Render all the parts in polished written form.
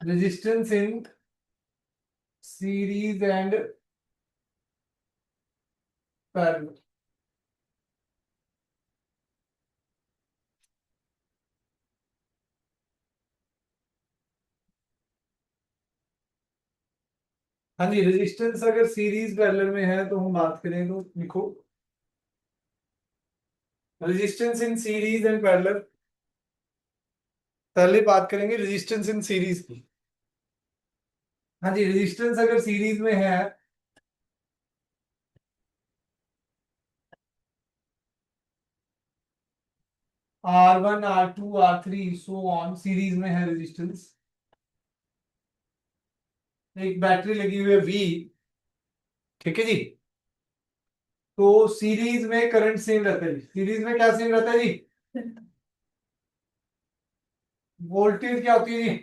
Resistance in series and parallel. हाँ जी, resistance अगर series parallel में है तो हम बात करें तो लिखो resistance in series and parallel. पहले बात करेंगे रेजिस्टेंस इन सीरीज की। हाँ जी, रेजिस्टेंस अगर सीरीज में है R1 R2 R3 so on, series में है रेजिस्टेंस। एक बैटरी लगी हुई है V, ठीक है जी। तो सीरीज में करंट सेम रहता है जी। सीरीज में क्या सेम रहता है जी? वोल्टेज क्या होती है जी?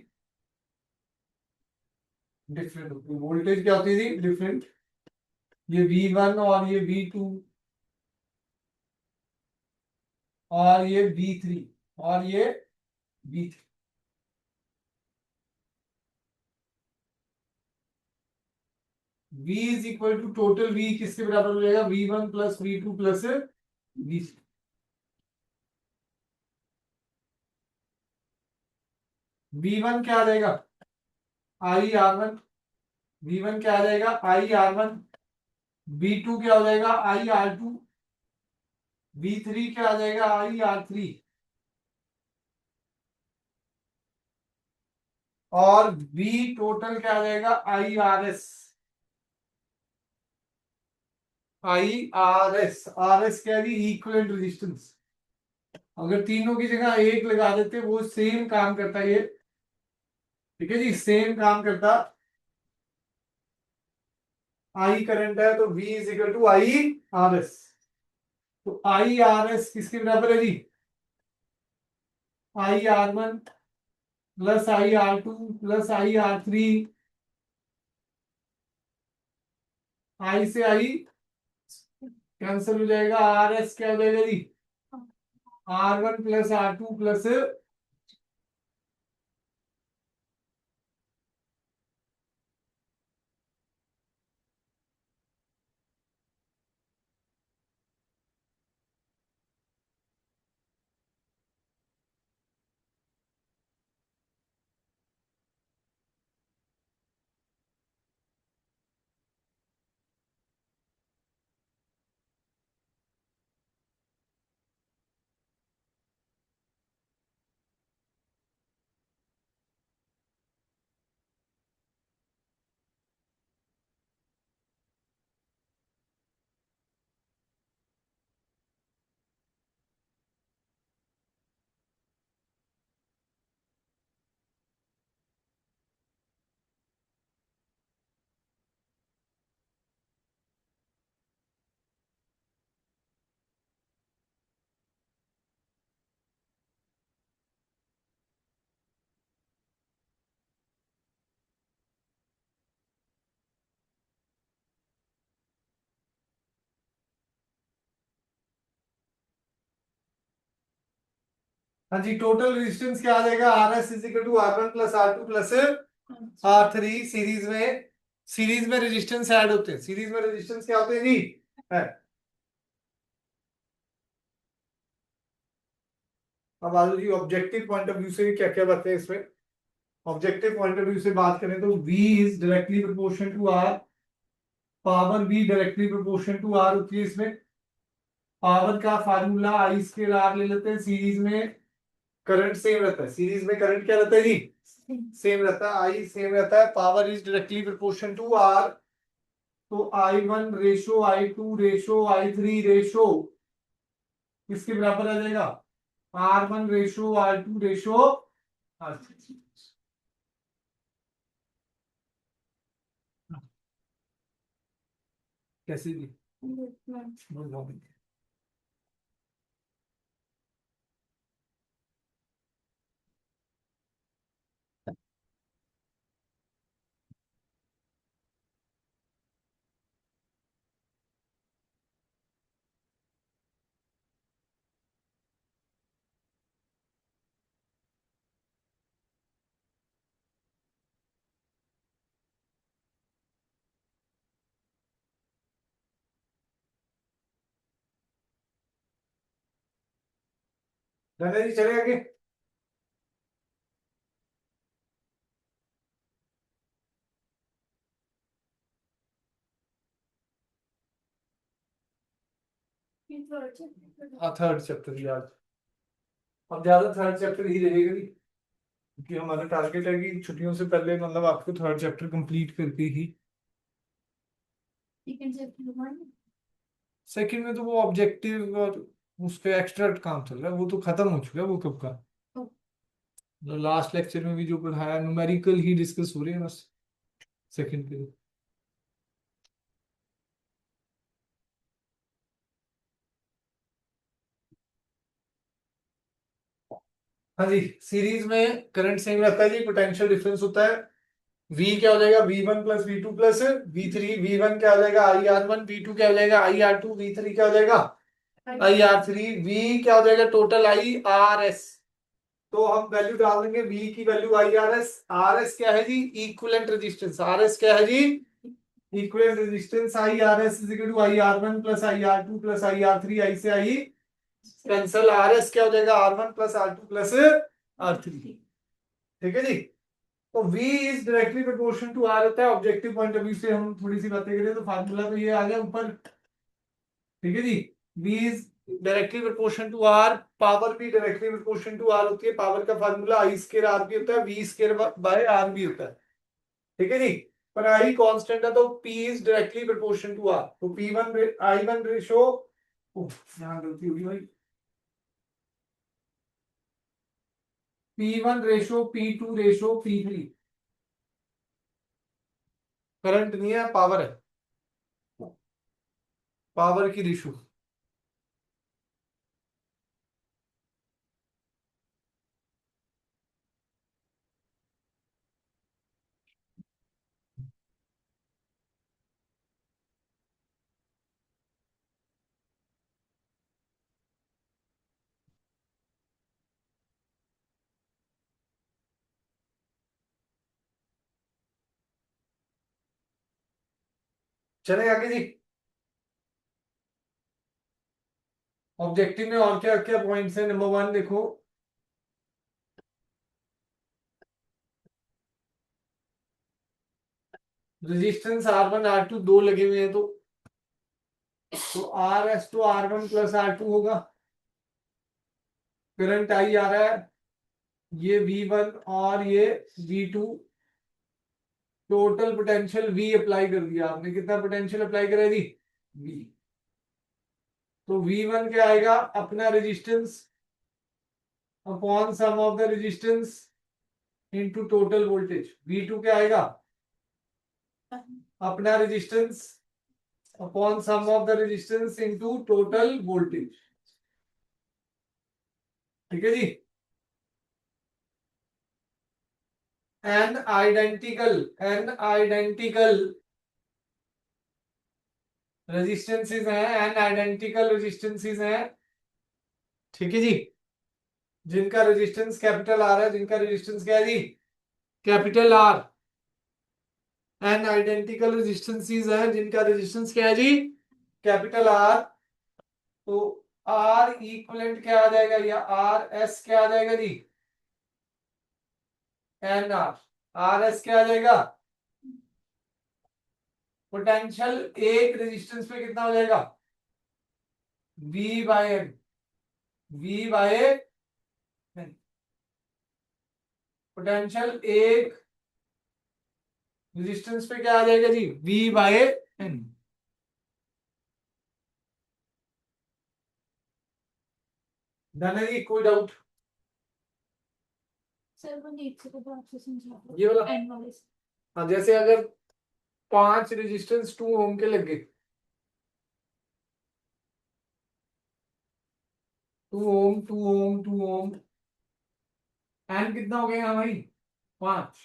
डिफरेंट होती है। वोल्टेज क्या होती है जी? डिफरेंट। ये V1 और ये V2 और ये V3 और ये V3। V is equal to total V किसके बराबर हो जाएगा? V1 plus V2 plus V3। V1 क्या आ जाएगा? I R1। V1 क्या आ जाएगा? I R1। V2 क्या हो जाएगा? I R2। V3 क्या आ जाएगा? I R3। और V टोटल क्या आ जाएगा? I R S। I R S क्या है? Equivalent resistance. अगर तीनों की जगह एक लगा देते वो सेम काम करता है ये, ठीक है जी, सेम काम करता। I करंट है तो V is equal to I R S। तो I R S किसके बराबर है जी? I R1 plus I R2 plus I R3। I से I कैंसिल हो जाएगा। R S क्या हो जाएगा जी? R1 plus R2 plus. हाँ जी, टोटल रेजिस्टेंस क्या आ जाएगा? RS is equal to R1 plus R2 plus R3। Series में रेजिस्टेंस ऐड होते हैं। सीरीज में रेजिस्टेंस क्या होते हैं जी? है। अब आलू जी ऑब्जेक्टिव पॉइंट ऑफ व्यू से क्या क्या बातें हैं इसमें? ऑब्जेक्टिव पॉइंट ऑफ व्यू से बात करें तो V is directly proportional to R। Power V directly proportional to R होती है इसमें। पावर का फार्मूला I स्क्वायर R ले लेते हैं। सीरीज में करंट सेम रहता है। सीरीज में करंट क्या रहता है जी? सेम रहता है। I सेम रहता है। Power is directly proportional to R। तो I1 ratio I2 ratio I3 ratio किसके बराबर आ जाएगा? R1 ratio R2 ratio R3। कैसे भी जी चले आगे। हाँ थर्ड चैप्टर याद, अब ज्यादा थर्ड चैप्टर ही रहेगा नहीं, क्योंकि हमारा टारगेट है कि छुट्टियों से पहले मतलब आपको थर्ड चैप्टर कंप्लीट करके ही। सेकंड में तो वो ऑब्जेक्टिव और उसके एक्स्ट्रा काम चल रहा है, वो तो खत्म हो चुका है वो कब का। लास्ट लेक्चर में भी जो पढ़ाया न्यूमेरिकल ही डिस्कस हो रहे हैं बस सेकंड के लिए। हाँ जी, सीरीज में करंट सेम रहता है जी, पोटेंशियल डिफरेंस होता है। V क्या हो जाएगा, V1 plus V2 plus V3। V1 क्या हो जाएगा IR1, V2 क्या हो जाएगा IR2, V3 क्या हो जाएगा IR3। V क्या हो जाएगा टोटल IRS। तो हम वैल्यू डाल देंगे V की वैल्यू IRS। RS क्या है जी, इक्विवेलेंट रेजिस्टेंस। RS क्या है जी, equivalent resistance. IRS is equal to IR1 plus IR2 plus IR3। I से आई कैंसल, RS क्या हो जाएगा R1 plus R2 plus R3। ठीक है जी। तो V is directly proportional to R होता है। ऑब्जेक्टिव पॉइंट ऑफ व्यू से हम थोड़ी सी बातें करें तो फार्मूला तो ये आ गया ऊपर। ठीक है जी। V is directly proportional to R, power भी डायरेक्टली प्रोपोर्शनल टू R होती है। पावर का फार्मूला I स्क्वायर R भी होता है, V स्क्वायर बाय R भी होता है। ठीक है जी। पर I कांस्टेंट है तो P is directly proportional to R। तो P1 I1 रेशो, यहाँ गलती होगी भाई, P1 ratio P2 ratio P3। Current नहीं है, पावर है, पावर की रेशो। चले आगे जी। ऑब्जेक्टिव में और क्या क्या पॉइंट्स है, नंबर वन देखो, रेजिस्टेंस R1 R2 दो लगे हुए हैं तो RS तो R1 प्लस R2 होगा। करंट I आ रहा है, ये V1 और ये V2। Total potential V apply कर दिया आपने, कितना पोटेंशियल अप्लाई करा जी V। तो V1 क्या आएगा, अपना resistance upon sum of the resistance into total voltage. V2 क्या आएगा, अपना resistance upon sum of the resistance into total voltage. ठीक है जी। एन आइडेंटिकल रेजिस्टेंसेस हैं, एन आइडेंटिकल रेजिस्टेंसेस हैं। ठीक है जी। जिनका रेजिस्टेंस कैपिटल आर है, जिनका रेजिस्टेंस क्या है जी capital R. N identical resistances हैं जिनका रेजिस्टेंस क्या है जी कैपिटल आर। तो आर इक्विवेलेंट क्या आ जाएगा, या आर एस क्या आ जाएगा जी, एन आर। आर एस क्या आ जाएगा, पोटेंशियल एक रेजिस्टेंस पे कितना हो जाएगा V by n. V by n, potential एक रेजिस्टेंस पे क्या आ जाएगा जी V बाय एन। डन है जी, कोई डाउट। सर वो नीट से तो आपसे समझा दो ये वाला एंड वाले से। हाँ, जैसे अगर 5 रेजिस्टेंस 2 ओम के लगे, 2 ओम 2 ओम 2 ओम, एन कितना हो गया भाई 5।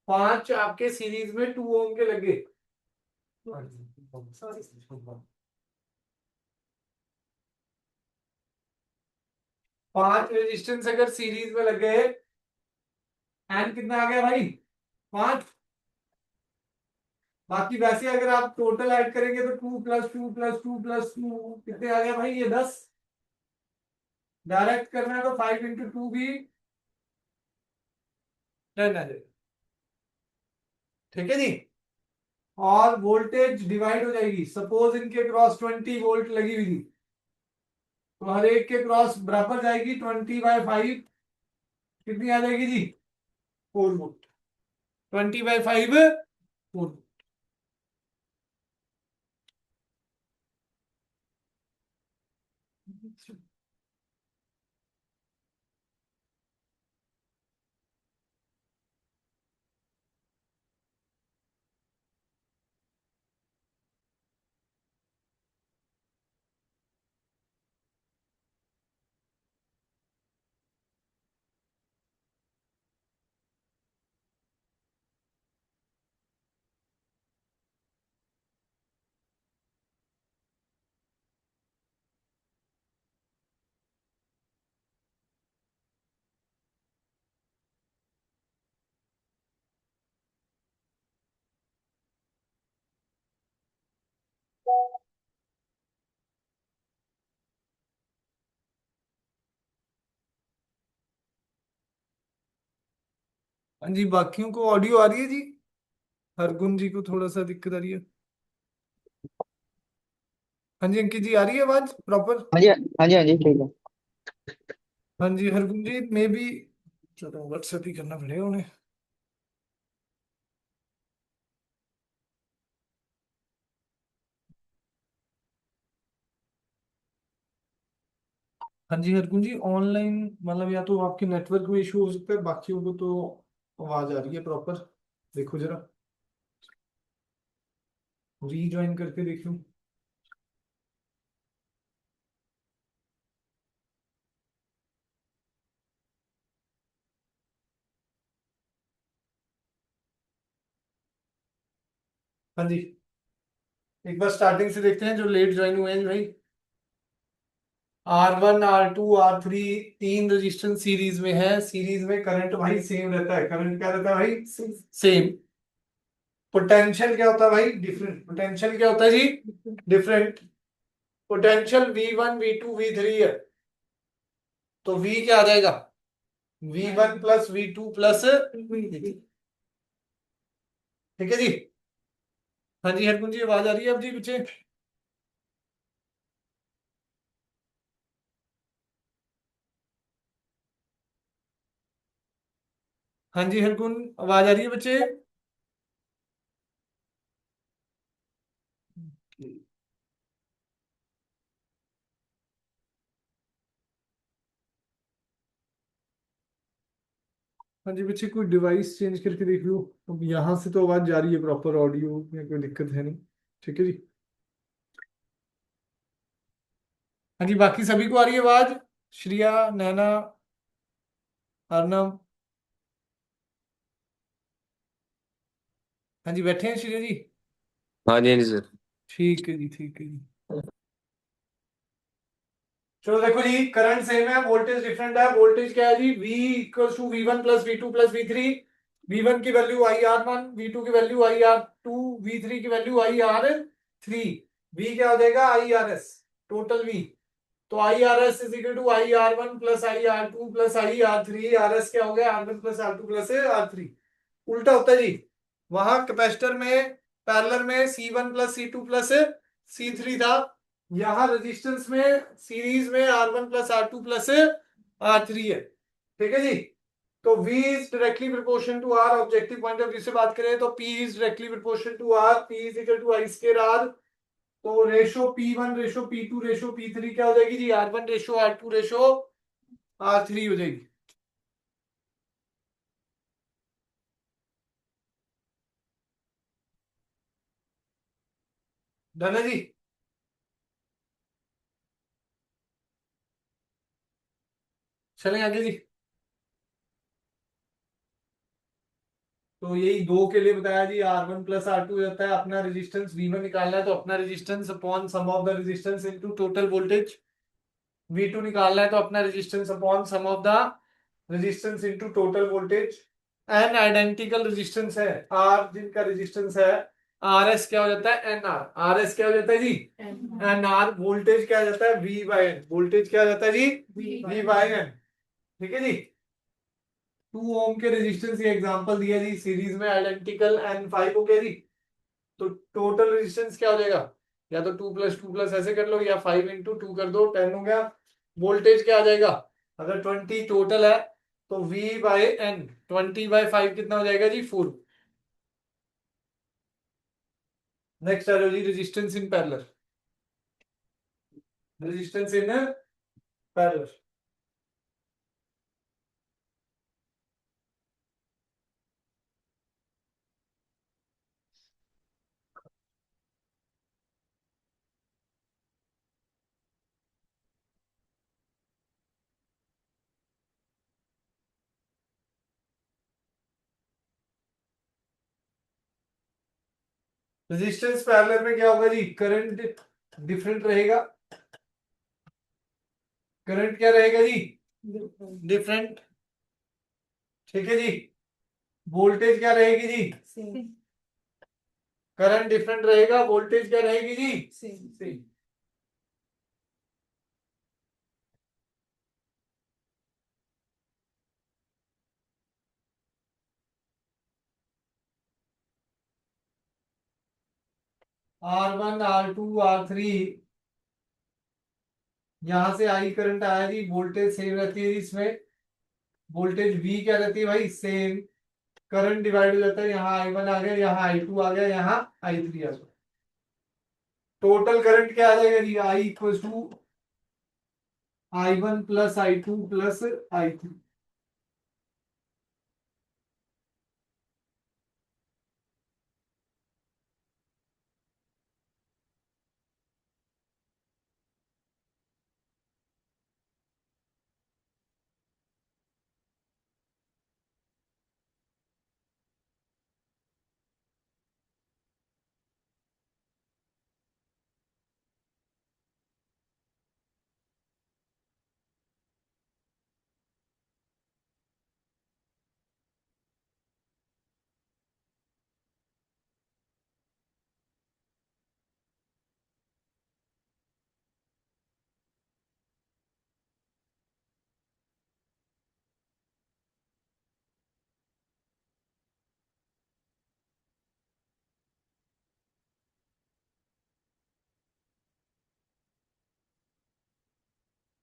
5 आपके सीरीज में 2 ओम के लगे। पांच रेजिस्टेंस अगर सीरीज में लगे, एन कितना आ गया भाई 5। बाकी वैसे अगर आप टोटल ऐड करेंगे तो 2 प्लस 2 प्लस 2 प्लस 2 कितने आ गया भाई, ये 10। डायरेक्ट करना है तो 5 × 2 भी 10 आ जाएगा। ठीक है जी। और वोल्टेज डिवाइड हो जाएगी। सपोज इनके क्रॉस 20 वोल्ट लगी हुई थी, तो हर एक के क्रॉस बराबर जाएगी 20/5। कितनी आ जाएगी जी? 4 वोल्ट। 20/5 4। हाँ जी, बाकियों को ऑडियो आ रही है जी? हरगुन जी को थोड़ा सा दिक्कत आ रही है। हाँ जी अंकित जी, आ रही है आवाज प्रॉपर? हाँ जी, हाँ जी, हाँ जी, ठीक है। हाँ जी हरगुन जी, मे बी चलो व्हाट्सएप ही करना पड़ेगा उन्हें। हाँ जी हरगुन जी, ऑनलाइन मतलब या तो आपके नेटवर्क में इशू हो सकता है, बाकियों को तो आवाज आ रही है प्रॉपर। देखो जरा, रीज्वाइन करके देख लूं। हाँ जी, एक बार स्टार्टिंग से देखते हैं जो लेट ज्वाइन हुए हैं भाई। R1 R2 R3 तीन रेजिस्टेंस सीरीज में है। सीरीज में करंट भाई सेम रहता है। करंट क्या रहता है भाई? सेम। पोटेंशियल क्या होता है भाई? डिफरेंट। पोटेंशियल क्या होता है जी? Different. Potential V1 V2 V3 है, तो V क्या आ जाएगा? V1 + V2 + ठीक है जी। हाँ जी हरकुन जी, आवाज आ रही है अब जी पीछे? हाँ जी हरकुन, आवाज आ रही है बच्चे? हाँ जी बच्चे, कोई डिवाइस चेंज करके देख लो। अब यहाँ से तो आवाज जा रही है प्रॉपर, ऑडियो में कोई दिक्कत है नहीं। ठीक है जी। हाँ जी, बाकी सभी को आ रही है आवाज? श्रिया, नैना, अर्नव? हाँ जी, बैठे हैं श्रिया जी? हाँ जी, हाँ जी सर। ठीक है जी, ठीक है जी। चलो देखो जी, करंट सेम है, वोल्टेज डिफरेंट है। वोल्टेज क्या है जी? V = V1 + V2 + V3। V1 की वैल्यू IR1, V2 की वैल्यू IR2, V3 की वैल्यू IR3। V क्या हो जाएगा? IRS, total V। तो IRS = IR1 + IR2 + IR3। RS क्या हो गया? R1 + R2 + R3। उल्टा होता है जी। वहां कैपेसिटर में पैरेलल में C1 + C2 + C3 था। यहाँ रेजिस्टेंस में सीरीज में R1 + R2 + R3 है। ठीक है जी। तो V is directly proportion to R। Objective point of view से बात करें तो P is directly proportion to R। P = I²R। तो ratio P1 ratio P2 ratio P3 क्या हो जाएगी जी? R1 ratio R2 ratio R3 हो जाएगी। डन है जी। चलें आगे जी। तो यही दो के लिए बताया जी। R1 + R2 रहता है, अपना रेजिस्टेंस V1 निकालना है तो अपना resistance upon sum of the resistance into total voltage. V2 निकालना है तो अपना resistance upon sum of the resistance into total voltage. N identical resistance है R जिनका रेजिस्टेंस है आर एस क्या हो जाता है एन आर, आर एस क्या हो जाता है जी एन आर, वोल्टेज क्या हो जाता है वी बाई एन, वोल्टेज क्या हो जाता है जी वी बाई एन। ठीक है जी। 2 ओम के रेजिस्टेंस ये एग्जांपल दिया जी, सीरीज में आइडेंटिकल एन 5 हो गया जी, तो टोटल रेजिस्टेंस क्या हो जाएगा, या तो 2 + 2 + ऐसे कर लो, या 5 × 2 कर दो, 10 हो गया। वोल्टेज क्या आ जाएगा, अगर 20 टोटल है तो V बाय N, 20/5 कितना हो जाएगा जी 4। नेक्स्ट आ जाओ जी resistance in parallel, resistance in parallel. Resistance parallel में क्या होगा जी, करंट डिफरेंट रहेगा, करंट क्या रहेगा जी डिफरेंट। ठीक है जी। वोल्टेज क्या रहेगी जी, करंट डिफरेंट रहेगा, वोल्टेज क्या रहेगी जी सेम। R1 R2 R3, यहां से आई करंट आया जी, वोल्टेज सेम रहती है जी इसमें, वोल्टेज V क्या रहती है भाई सेम, करंट डिवाइड हो जाता है, यहाँ I1 आ गया, यहाँ I2 आ गया, यहाँ I3 आ गया। टोटल करंट क्या आ जाएगा जी, I equal to I1 + I2 + I3।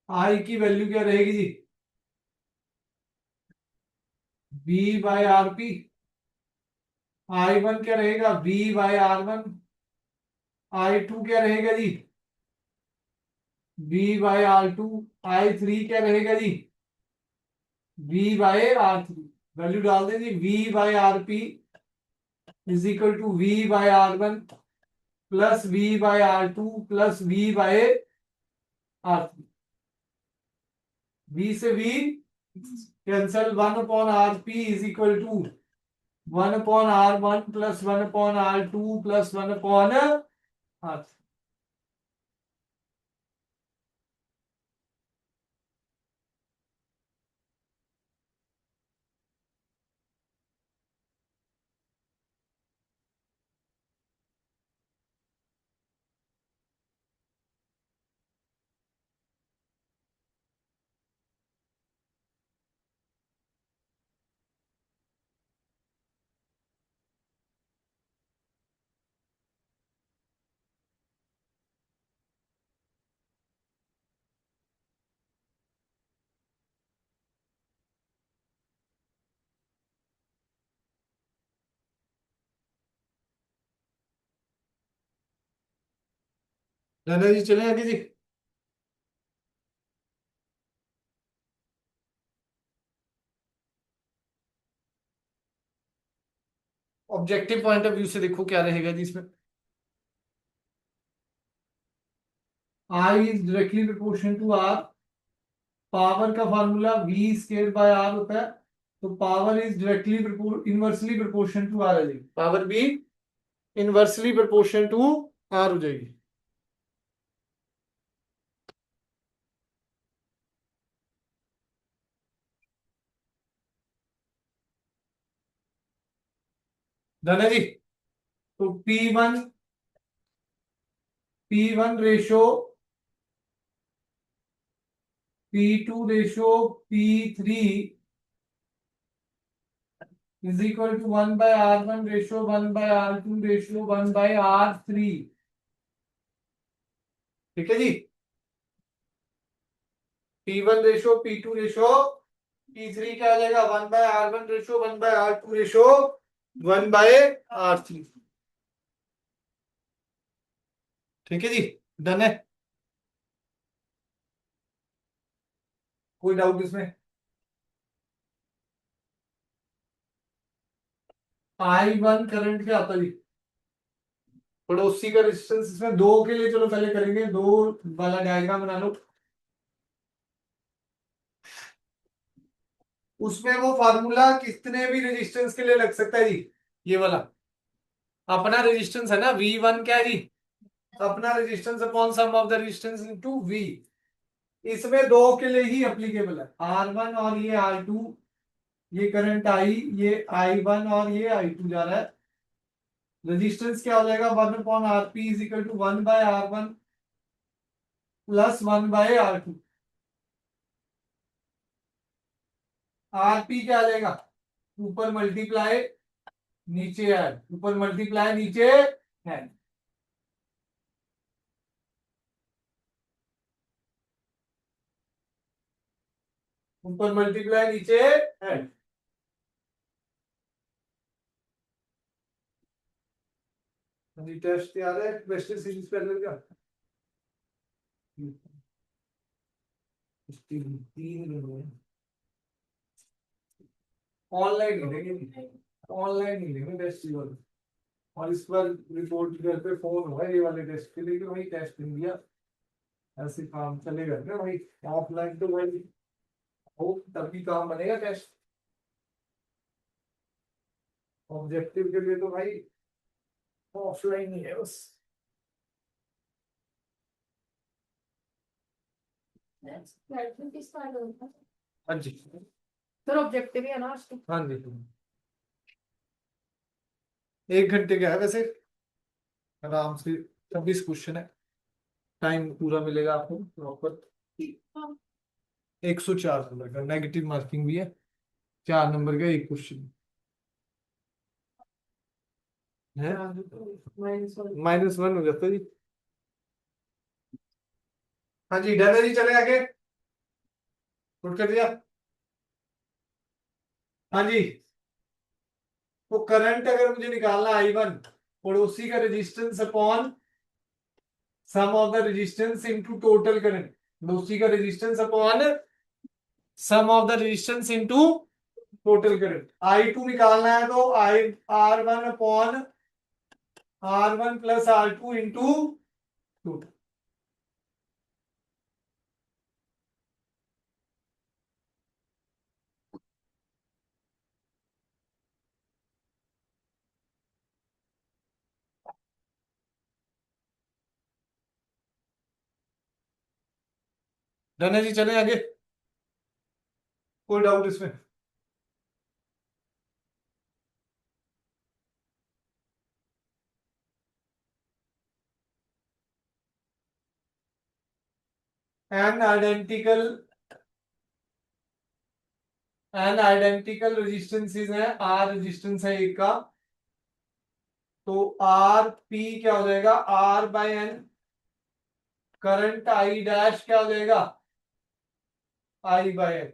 I की वैल्यू क्या रहेगी जी, V/RP। I1 क्या रहेगा V/R1। I2 क्या रहेगा जी V/R2। I3 क्या रहेगा जी V/R3। वैल्यू डाल दें जी, V/RP is equal to V/R1 plus V/R2 plus V/R3। V से V cancel, 1/RP is equal to 1/R1 plus 1/R2 plus 1/R3। धन्य जी चले आगे जी। ऑब्जेक्टिव पॉइंट ऑफ व्यू से देखो क्या रहेगा जी इसमें, I is directly proportional to R। Power का फॉर्मूला V²/R होता है, तो power is directly inversely proportional to R आ जाएगी, पावर भी इनवर्सली प्रोपोर्शनल टू R हो जाएगी। धन्य जी, तो P1 ratio P2 ratio P3 is equal to 1 by R1 ratio 1 by R2 ratio 1 by R3। ठीक है जी। P1 ratio P2 ratio P3 क्या आ जाएगा 1 by R1 ratio 1 by R2 ratio 1 by R3। ठीक है जी, डन है। कोई डाउट इसमें? I1 करंट क्या आता है जी? पड़ोसी का रेजिस्टेंस इसमें दो के लिए चलो पहले करेंगे, दो वाला डायग्राम बना लो। उसमें वो फार्मूला कितने भी रेजिस्टेंस के लिए लग सकता है जी। ये वाला अपना रेजिस्टेंस है ना V1 क्या है जी, अपना resistance upon sum of the resistance into V। इसमें दो के लिए ही एप्लीकेबल है, R1 और ये R2, ये करंट I, ये I1 और ये I2 जा रहा है। रेजिस्टेंस क्या हो जाएगा 1 upon RP is equal to 1 by R1 plus 1 by R2। RP क्या आ जाएगा, ऊपर मल्टीप्लाई नीचे ऐड, ऊपर मल्टीप्लाई नीचे ऐड। ऊपर मल्टीप्लाई नीचे ऐड। टेस्ट याद है वेस्टर्न सीरीज पैरेलल का तीन ऑनलाइन नहीं लेंगे, ऑनलाइन नहीं लेंगे टेस्ट वाले। और इस पर रिपोर्ट घर पे फोन होगा ये वाले टेस्ट के लिए कि भाई टेस्ट नहीं दिया, ऐसे काम चलेगा क्या भाई? ऑफलाइन तो भाई हो तभी काम बनेगा टेस्ट। ऑब्जेक्टिव के लिए तो भाई ऑफलाइन ही है बस। हाँ जी सर ऑब्जेक्टिव ही है ना आज तो। हाँ जी, 1 घंटे का है वैसे, आराम से 26 क्वेश्चन है, टाइम पूरा मिलेगा आपको प्रॉपर। 104 नंबर का नेगेटिव मार्किंग भी है, 4 नंबर का एक क्वेश्चन है। -1 हो जाता है जी। हाँ जी डन है जी, चले आगे नोट कर दिया। हाँ जी, तो करंट अगर मुझे निकालना I1, पड़ोसी का resistance upon sum of the resistance into total current, पड़ोसी का resistance upon sum of the resistance into total current. I2 निकालना है तो R1 upon R1 plus R2 into total. Done है जी, चले आगे। कोई डाउट इसमें? एन आइडेंटिकल रेजिस्टेंसेस है, आर रेजिस्टेंस है एक का, तो आर पी क्या हो जाएगा R by n. Current I dash क्या हो जाएगा I by n.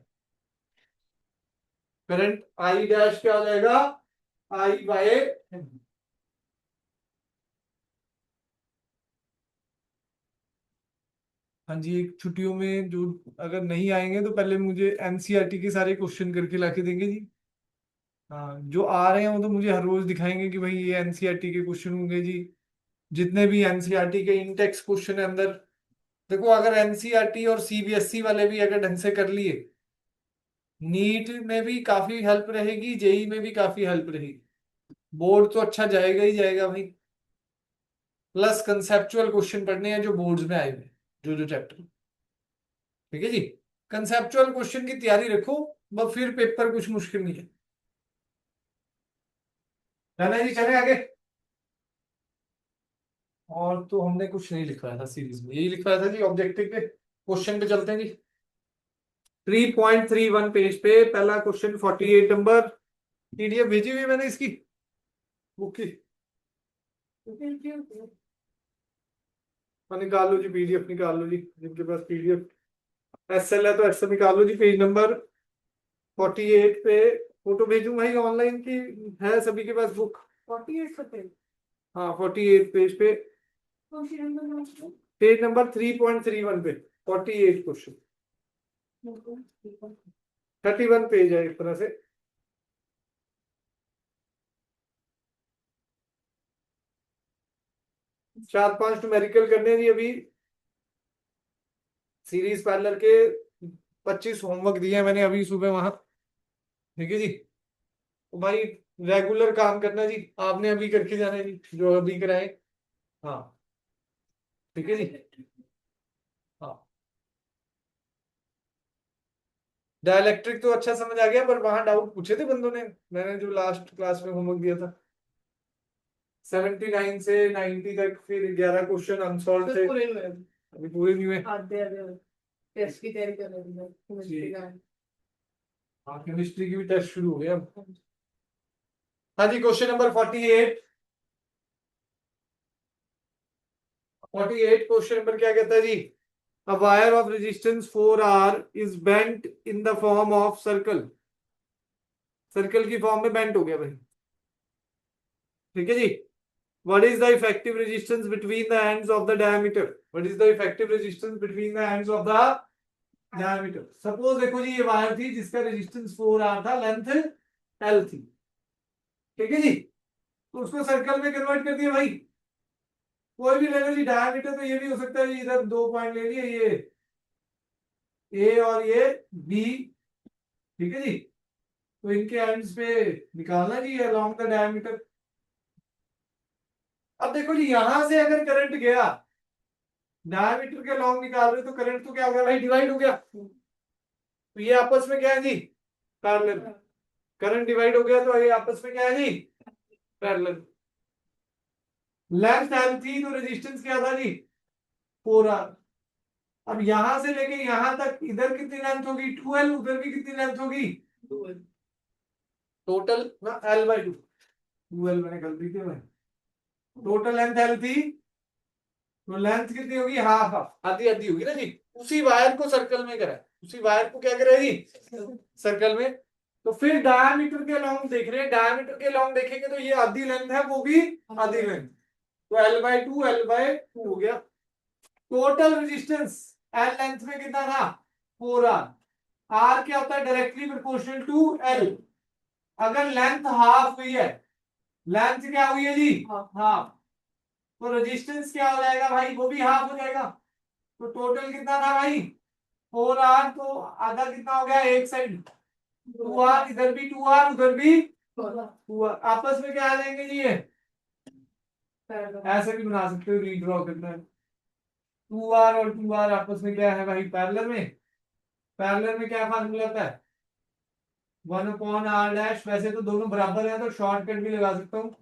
Current I dash क्या हो जाएगा आई बाय एन। हाँ जी, एक छुट्टियों में जो अगर नहीं आएंगे तो पहले मुझे एनसीईआरटी के सारे क्वेश्चन करके लाके देंगे जी। हाँ, जो आ रहे हैं वो तो मुझे हर रोज दिखाएंगे कि भाई ये एनसीईआरटी के क्वेश्चन होंगे जी। जितने भी एनसीईआरटी के इंटेक्स क्वेश्चन है अंदर, देखो अगर एनसीईआरटी और सीबीएसई वाले भी अगर ढंग से कर लिए, नीट में भी काफी हेल्प रहेगी, जेई में भी काफी हेल्प रहेगी। बोर्ड तो अच्छा जाएगा ही जाएगा भाई। प्लस कंसेप्चुअल क्वेश्चन पढ़ने हैं जो बोर्ड्स में आए हुए हैं, जो जो चैप्टर। ठीक है जी, कंसेप्चुअल क्वेश्चन की तैयारी रखो, बस फिर पेपर कुछ मुश्किल नहीं है। जी चले आगे। और तो हमने कुछ नहीं लिखवाया था सीरीज में, यही लिखवाया था जी। ऑब्जेक्टिव पे क्वेश्चन पे चलते हैं जी। 3.31 पेज पे पहला क्वेश्चन, 48 नंबर। पीडीएफ भेजी हुई है मैंने इसकी बुक की। निकाल लो जी पीडीएफ, निकाल लो जी जिनके पास पीडीएफ एक्सेल है तो एक्सेल निकाल लो जी। पेज नंबर 48 पे फोटो भेजूं भाई ऑनलाइन की, है सभी के पास बुक? 48 पे पेज। हाँ 48 पेज पे, कौन सी नंबर है? पेज नंबर 3.31 पे 48 क्वेश्चन। 31 पेज है एक तरह से। 4-5 न्यूमेरिकल करने हैं जी अभी। सीरीज पैरेलल के 25 होमवर्क दिए हैं मैंने अभी सुबह वहां। ठीक है जी। तो भाई रेगुलर काम करना जी, आपने अभी करके जाना है जी जो अभी कराए। हाँ ठीक है जी। हाँ डायलैक्ट्रिक तो अच्छा समझ आ गया, पर वहां डाउट पूछे थे बंदों ने, मैंने जो लास्ट क्लास में होमवर्क दिया था। 79 से 90 तक, फिर 11 क्वेश्चन अनसॉल्व थे, पूरे हुए अभी पूरे नहीं हुए। आधे आधे टेस्ट की तैयारी कर रही है केमिस्ट्री का। हाँ केमिस्ट्री की भी टेस्ट शुरू हो गया अब। हाँ जी क्वेश्चन नंबर 48। 48 क्वेश्चन नंबर क्या कहता है जी? A wire of resistance 4R is bent in the form of circle। Circle की फॉर्म में बेंट हो गया भाई। ठीक है जी। What is the effective resistance between the ends of the diameter? What is the effective resistance between the ends of the diameter? Suppose देखो जी ये wire थी जिसका रेजिस्टेंस 4R था, लेंथ L थी। ठीक है जी। तो उसको सर्कल में कन्वर्ट कर दिया भाई। कोई भी ले लो जी डायमीटर, तो ये भी हो सकता है, इधर 2 पॉइंट ले लिए, ये ए और ये बी। ठीक है जी। तो इनके एंड्स पे निकालना जी अलोंग द डायमीटर। अब देखो जी यहां से अगर करंट गया, डायमीटर के लॉन्ग निकाल रहे हो तो करंट तो क्या हो गया भाई, डिवाइड हो गया। तो ये आपस में क्या है जी, पैरेलल। करंट डिवाइड हो गया तो ये आपस में क्या है जी, पैरेलल। लेंथ एल थी तो रेजिस्टेंस क्या था जी, 4R। अब यहां से लेके यहां तक इधर कितनी लेंथ होगी, 2L, उधर भी कितनी लेंथ होगी, टोटल ना L/2। 2L मैंने गलती की भाई, टोटल लेंथ L थी तो लेंथ कितनी होगी, हाफ हाफ, आधी आधी होगी ना जी। उसी वायर को सर्कल में करा है, उसी वायर को क्या करा है जी, सर्कल में। तो फिर डायमीटर के लॉन्ग देख रहे हैं, डायमीटर के लॉन्ग देखेंगे तो ये आधी लेंथ है, वो भी आधी लेंथ। तो L/2 L/2 हो गया। टोटल रेजिस्टेंस L लेंथ में कितना था, 4R। R क्या होता है, डायरेक्टली प्रोपोर्शनल टू L। अगर लेंथ हाफ हुई है, लेंथ क्या हुई है जी, हाफ, तो रेजिस्टेंस क्या हो जाएगा भाई, वो भी हाफ हो जाएगा। तो टोटल कितना था भाई, 4R, तो आधा कितना हो गया, एक साइड 2R, इधर भी 2R, उधर भी 2R, आपस में क्या आ जाएंगे जी ये, ऐसे भी बना सकते हो, रीड्रॉ करना है। 2R और 2R आपस में क्या है भाई, पैरेलल में। पैरेलल में क्या फार्मूला होता है, 1/R डैश। वैसे तो दोनों बराबर है तो शॉर्टकट भी लगा सकता हूँ,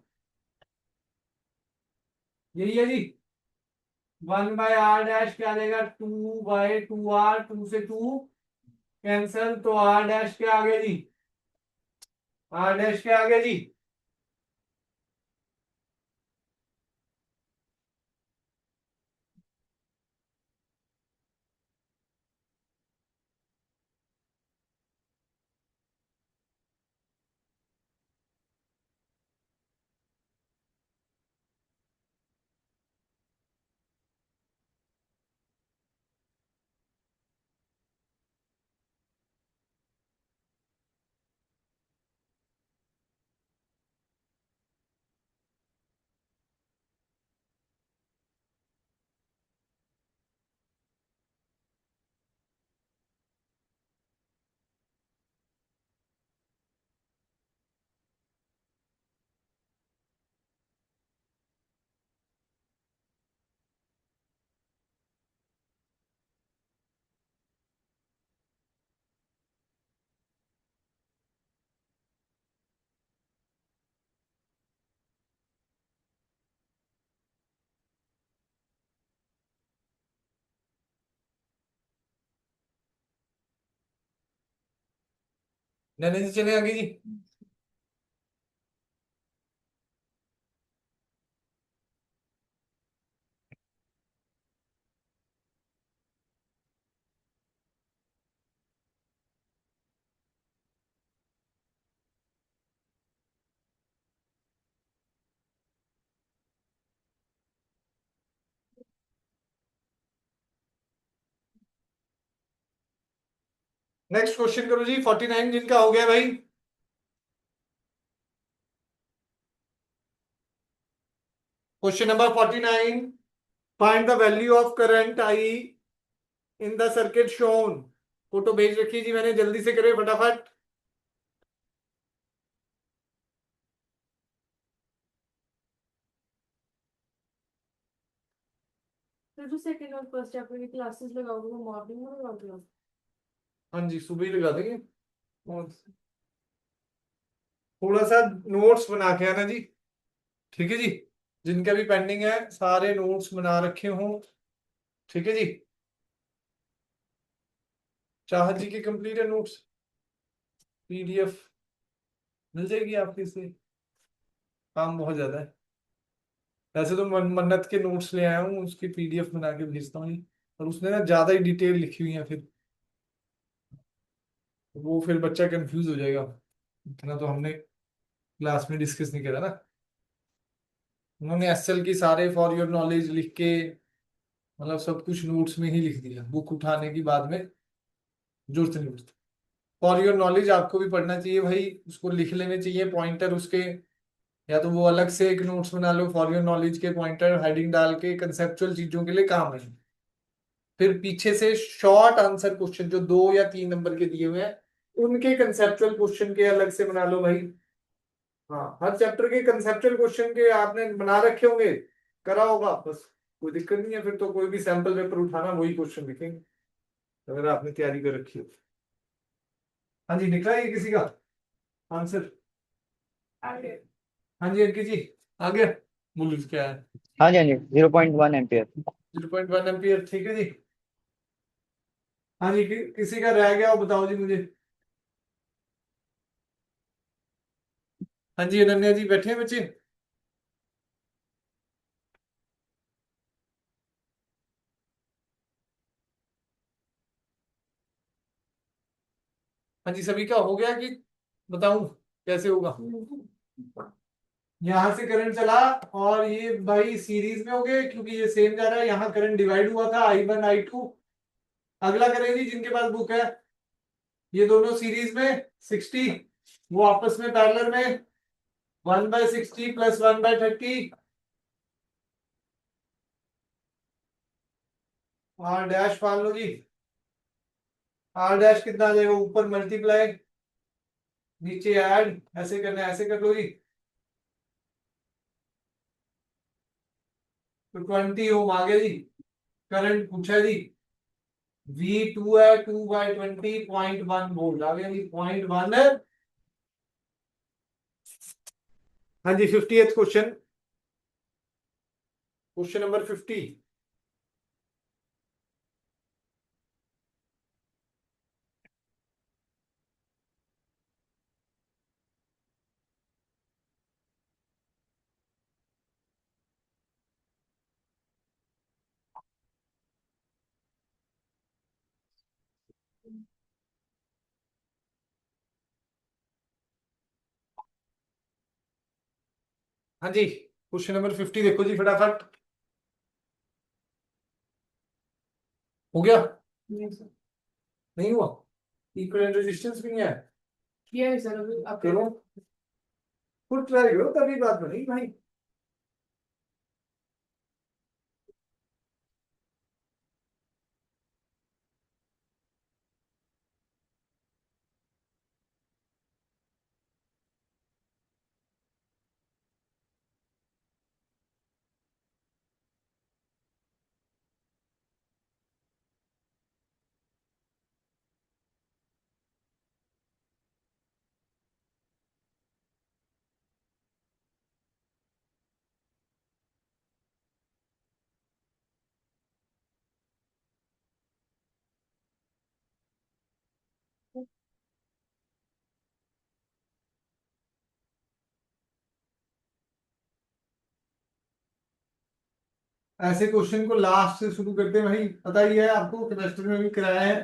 यही है जी। 1/R डैश क्या आ जाएगा, 2/2R, 2 से 2 कैंसल, तो R डैश क्या आ गया जी, R डैश क्या आ गया जी, नैना जी चले आगे जी। नेक्स्ट क्वेश्चन करो जी, 49 जिनका हो गया भाई। Question number 49, find the value of current I in the circuit shown. Photo भेज रखी जी मैंने, जल्दी से करे फटाफट। तो जो सेकंड और फर्स्ट चैप्टर की क्लासेस लगाओगे वो मॉर्निंग में लगाओगे? हाँ जी, सुबह ही लगा देंगे। और थोड़ा सा नोट्स बना के आना जी, ठीक है जी। जिनका भी पेंडिंग है सारे नोट्स बना रखे हों, ठीक है जी। चाहत जी के कंप्लीट है नोट्स, पीडीएफ मिल जाएगी आपके से। काम बहुत ज्यादा है वैसे तो। मन्नत के नोट्स ले आया हूँ, उसकी पीडीएफ बना के भेजता हूँ। और उसने ना ज्यादा ही डिटेल लिखी हुई है, फिर वो फिर बच्चा कंफ्यूज हो जाएगा। इतना तो हमने क्लास में डिस्कस नहीं करा ना। उन्होंने एसएल की सारे फॉर योर नॉलेज लिख के, मतलब सब कुछ नोट्स में ही लिख दिया, बुक उठाने की बाद में जरूरत नहीं पड़ती। फॉर योर नॉलेज आपको भी पढ़ना चाहिए भाई, उसको लिख लेने चाहिए पॉइंटर उसके। या तो वो अलग से एक नोट्स बना लो, फॉर योर नॉलेज के पॉइंटर हेडिंग डाल के, कंसेप्चुअल चीजों के लिए काम है। फिर पीछे से शॉर्ट आंसर क्वेश्चन जो 2 या 3 नंबर के दिए हुए हैं, उनके कंसेप्चुअल क्वेश्चन के अलग से बना लो भाई। हाँ, हर चैप्टर के कंसेप्चुअल क्वेश्चन के आपने बना रखे होंगे, करा होगा बस, कोई दिक्कत नहीं है। फिर तो कोई भी सैंपल पेपर उठाना, वही क्वेश्चन लिखेंगे अगर आपने तैयारी कर रखी हो। हाँ जी, निकला ये किसी का आंसर? आगे। हाँ जी अंकित जी, आ गया। बोलो क्या है? हाँ जी, हाँ जी, 0.1 एम्पियर। 0.1 एम्पियर, ठीक है जी। हाँ जी, किसी का रह गया हो बताओ जी मुझे। हाँ जी अनन्या जी, बैठे हैं बच्चे? हाँ जी, सभी का हो गया कि बताऊं कैसे होगा? यहां से करंट चला, और ये भाई सीरीज में हो गए क्योंकि ये सेम जा रहा है। यहाँ करंट डिवाइड हुआ था, I1 I2। अगला करें जी जिनके पास बुक है, ये दोनों सीरीज में 60, वो आपस में पैरेलल में 1/60 + 1/30। आर डैश मान लो जी। आर डैश कितना आ जाएगा? ऊपर मल्टीप्लाई, नीचे ऐड, ऐसे करना है, ऐसे कर लो जी। तो 20 ओम आ गया जी। करंट पूछा है जी, V2 है 2/20, 0.1 वोल्ट आ गया जी, 0.1 है। हाँ जी, 50th क्वेश्चन, क्वेश्चन नंबर 50। हाँ जी, क्वेश्चन नंबर 50 देखो जी फटाफट। हो गया? नहीं हुआ? इक्विवेलेंट रेजिस्टेंस भी नहीं है? किया है सर अभी आप करो, फुल ट्राई करो तभी बात बनेगी भाई। ऐसे क्वेश्चन को लास्ट से शुरू करते हैं भाई, पता ही है आपको, केमिस्ट्री में भी कराया है।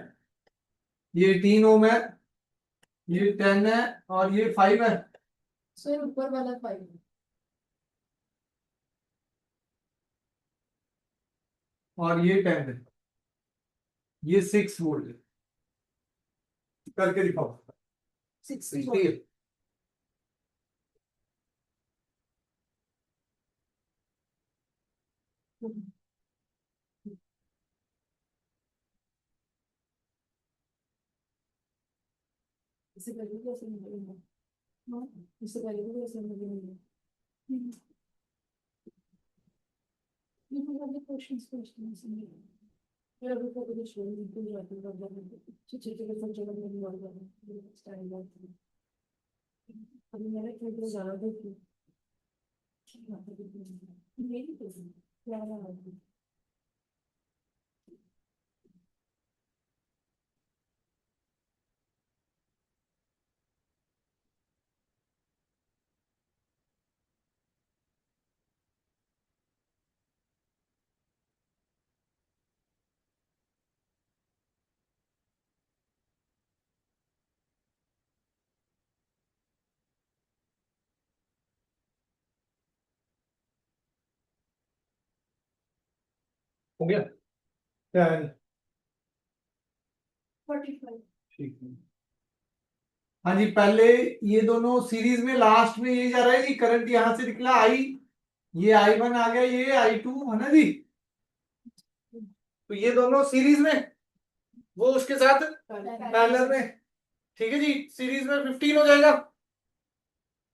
ये 18 ओम है, ये 10 है और ये 5 है। सर ऊपर वाला 5 और ये 10 है, ये 6 वोल्ट है। करके दिखाओ। 60 इससे पहले भी ऐसे नहीं है। हाँ, इससे पहले भी ऐसे नहीं है। ये तो वाले क्वेश्चंस नहीं है। फिर अभी तो कुछ नहीं पूछ जाते हैं मतलब चित्र के सब जगह में मार जाते हैं स्टाइल बात है। अभी मैंने क्यों ज्यादा देखी मेरी तो क्या रहा है। हो गया? 10। 45 ठीक है। हाँ जी, पहले ये दोनों सीरीज में, लास्ट में ये जा रहा है जी, करंट यहां से निकला आई, ये I1 आ गया, ये I2 है ना जी। तो ये दोनों सीरीज में, वो उसके साथ पैरेलल में। ठीक है जी, सीरीज में 15 हो जाएगा।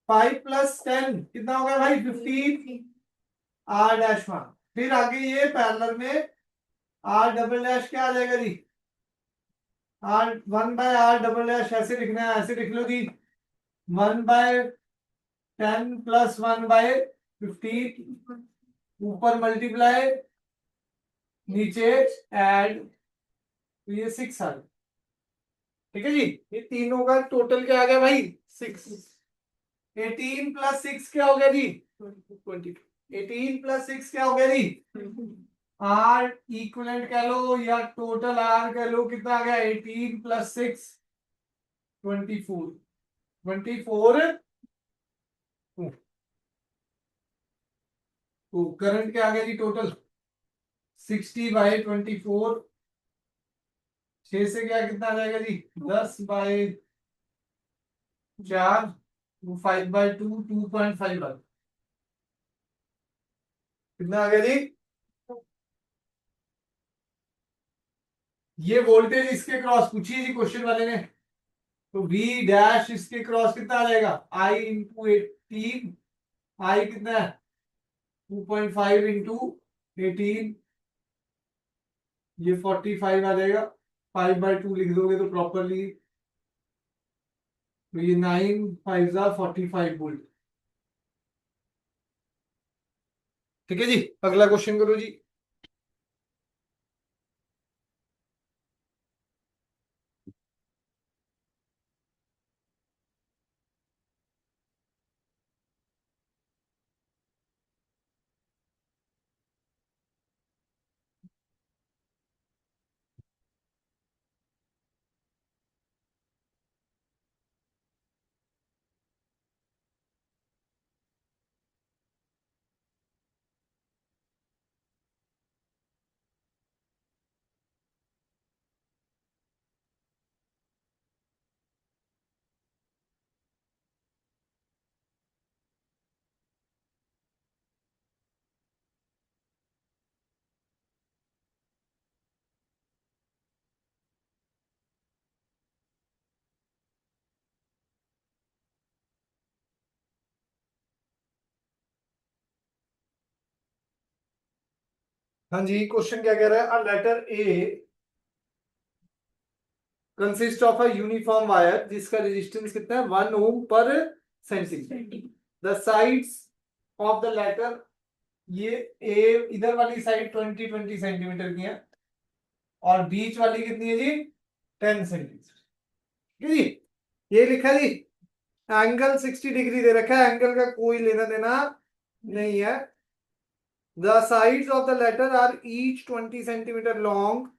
5 + 10 कितना होगा भाई? 15 R-1। फिर आगे ये पैरेलल में R डबल डैश क्या आ जाएगा जी? R1/R डबल डैश ऐसे लिखना है, ऐसे लिख लो जी। 1/10 + 1/15, ऊपर मल्टीप्लाई, नीचे ऐड, तो ये 6 आ गया। ठीक है जी, ये तीनों का टोटल क्या आ गया भाई? 6। 18 + 6 क्या हो गया जी? 22। 18 + 6 क्या हो गया जी? आर इक्वलेंट कह लो या टोटल आर कह लो, कितना आ गया? 18 + 6 24। 24 तो करंट क्या आ गया जी टोटल? 60/24। 6 से क्या कितना आ जाएगा जी? 10/4, 5/2, 2.5 आ गया। कितना आ गया जी? ये वोल्टेज इसके क्रॉस पूछिए जी क्वेश्चन वाले ने, तो V डैश इसके क्रॉस कितना आ जाएगा? I × 18। I कितना है? 2.5 × 18, ये 45 आ जाएगा। 5/2 लिख दोगे तो प्रॉपरली, तो ये 9 × 5 = 45 वोल्ट। ठीक है जी, अगला क्वेश्चन करो जी। हाँ जी, क्वेश्चन क्या कह रहा है? A letter A consist of a uniform wire जिसका रेजिस्टेंस कितना है? 1 ohm per centimetre. The sides of the letter, ये ए इधर वाली साइड 20 सेंटीमीटर की है और बीच वाली कितनी है जी? 10 सेंटीमीटर। ठीक है जी, ये लिखा जी। एंगल 60 डिग्री दे रखा है, एंगल का कोई लेना देना नहीं है। The sides of the letter are each 20 centimeter long